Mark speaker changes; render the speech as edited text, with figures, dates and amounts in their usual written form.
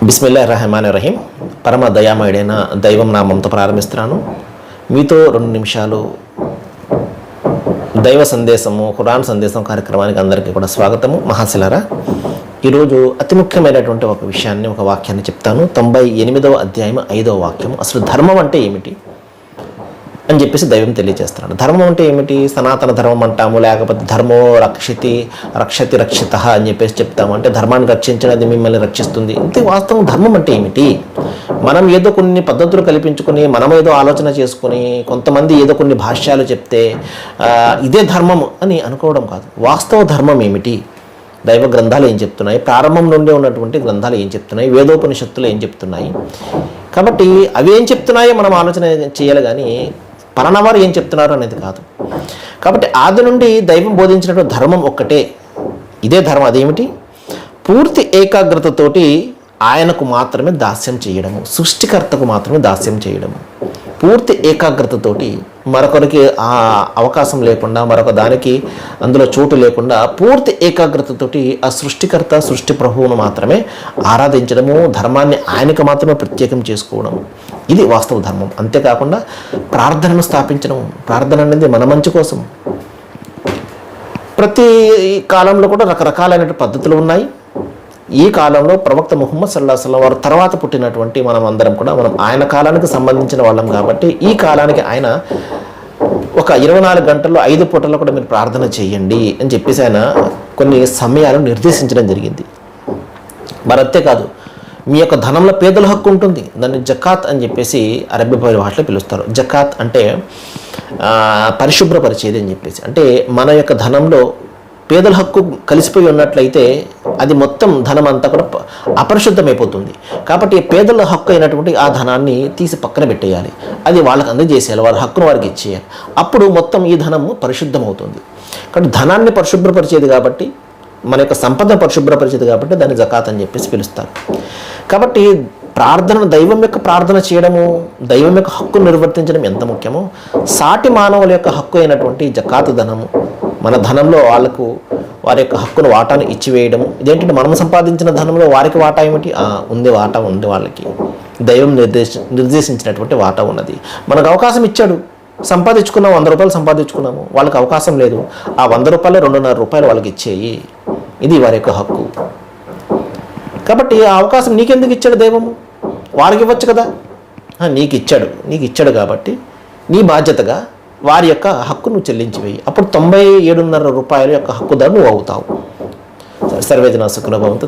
Speaker 1: బిస్మిల్లాహిర్రహమానిర్రహీం. పరమ దయామయుడైన దైవం నామంతో ప్రారంభిస్తున్నాను. మీతో 2 నిమిషాలు దైవ సందేశము, ఖురాన్ సందేశం కార్యక్రమానికి అందరికీ కూడా స్వాగతము. మహాశిలారా, ఈరోజు అతి ముఖ్యమైనటువంటి ఒక విషయాన్ని, ఒక వాక్యాన్ని చెప్తాను. 98వ అధ్యాయం 5వ వాక్యం. అసలు ధర్మం అంటే ఏమిటి అని చెప్పేసి దైవం తెలియజేస్తున్నాడు. ధర్మం అంటే ఏమిటి? సనాతన ధర్మం అంటాము, లేకపోతే ధర్మో రక్షతి రక్షిత అని చెప్పేసి చెప్తాము. అంటే ధర్మాన్ని రక్షించినది మిమ్మల్ని రక్షిస్తుంది. ఇంతే వాస్తవం. ధర్మం అంటే ఏమిటి? మనం ఏదో కొన్ని పద్ధతులు కల్పించుకొని, మనం ఏదో ఆలోచన చేసుకుని, కొంతమంది ఏదో కొన్ని భాష్యాలు చెప్తే ఇదే ధర్మం అని అనుకోవడం కాదు. వాస్తవ ధర్మం ఏమిటి? దైవ గ్రంథాలు ఏం చెప్తున్నాయి? ప్రారంభం నుండి ఉన్నటువంటి గ్రంథాలు ఏం చెప్తున్నాయి? వేదోపనిషత్తులు ఏం చెప్తున్నాయి? కాబట్టి అవి ఏం చెప్తున్నాయో మనం ఆలోచన చేయాలి, కానీ పలానావారు ఏం చెప్తున్నారు అనేది కాదు. కాబట్టి ఆది నుండి దైవం బోధించినటువంటి ధర్మం ఒక్కటే, ఇదే ధర్మం. అదేమిటి? పూర్తి ఏకాగ్రతతోటి ఆయనకు మాత్రమే దాస్యం చేయడము, సృష్టికర్తకు మాత్రమే దాస్యం చేయడము. పూర్తి ఏకాగ్రతతోటి మరొకరికి ఆ అవకాశం లేకుండా, మరొక దానికి అందులో చోటు లేకుండా పూర్తి ఏకాగ్రతతోటి ఆ సృష్టికర్త, సృష్టి ప్రభువును మాత్రమే ఆరాధించడము, ధర్మాన్ని ఆయనకు మాత్రమే ప్రత్యేకం చేసుకోవడము. ఇది వాస్తవ ధర్మం. అంతేకాకుండా ప్రార్థనను స్థాపించడం. ప్రార్థన అనేది మన మంచి కోసం. ప్రతి కాలంలో కూడా రకరకాలైన పద్ధతులు ఉన్నాయి. ఈ కాలంలో ప్రవక్త ముహమ్మద్ సల్లల్లాహు అలైహి వసల్లం వారు తర్వాత పుట్టినటువంటి మనం అందరం కూడా మనం ఆయన కాలానికి సంబంధించిన వాళ్ళం కాబట్టి, ఈ కాలానికి ఆయన ఒక 24 గంటల్లో 5 పూటల్లో కూడా మీరు ప్రార్థన చేయండి అని చెప్పేసి ఆయన కొన్ని సమయాలను నిర్దేశించడం జరిగింది. మరి అంతేకాదు, మీ యొక్క ధనంలో పేదల హక్కు ఉంటుంది. దాన్ని జకాత్ అని చెప్పేసి అరబీ భాషలో పిలుస్తారు. జకాత్ అంటే పరిశుభ్రపరిచేది అని చెప్పేసి. అంటే మన యొక్క ధనంలో పేదల హక్కు కలిసిపోయి ఉన్నట్లయితే అది మొత్తం ధనం అంతా కూడా అపరిశుద్ధమైపోతుంది. కాబట్టి పేదల హక్కు అయినటువంటి ఆ ధనాన్ని తీసి పక్కన పెట్టేయాలి, అది వాళ్ళకి అందజేసేయాలి, వారి హక్కును వారికి ఇచ్చేయాలి. అప్పుడు మొత్తం ఈ ధనము పరిశుద్ధమవుతుంది. కాబట్టి ధనాన్ని పరిశుభ్రపరిచేది కాబట్టి, మన యొక్క సంపద పరిశుభ్రపరిచేది కాబట్టి దాన్ని జకాత్ అని చెప్పేసి పిలుస్తారు. కాబట్టి ప్రార్థన, దైవం యొక్క ప్రార్థన చేయడము, దైవం యొక్క హక్కును నిర్వర్తించడం ఎంత ముఖ్యమో, సాటి మానవుల యొక్క హక్కు అయినటువంటి జకాత్ ధనము, మన ధనంలో వాళ్లకు వారి యొక్క హక్కును వాటాను ఇచ్చివేయడము. ఇదేంటంటే మనం సంపాదించిన ధనంలో వారికి వాటా ఏమిటి? ఉంది, వాటా ఉంది. వాళ్ళకి దైవం నిర్దేశించినటువంటి వాటా ఉన్నది. మనకు అవకాశం ఇచ్చాడు, సంపాదించుకున్నాము, 100 రూపాయలు సంపాదించుకున్నాము, వాళ్ళకి అవకాశం లేదు. ఆ 100 రూపాయలు 2.5 రూపాయలు వాళ్ళకి ఇచ్చేయి. ఇది వారి యొక్క హక్కు. కాబట్టి ఆ అవకాశం నీకెందుకు ఇచ్చాడు దైవము? వారికి ఇవ్వచ్చు కదా. నీకు ఇచ్చాడు కాబట్టి నీ బాధ్యతగా వారి యొక్క హక్కు నువ్వు చెల్లించివేయి. అప్పుడు 97.5 రూపాయల యొక్క హక్కుదారు నువ్వు అవుతావు. సర్వేజన సుఖినో భవంతు.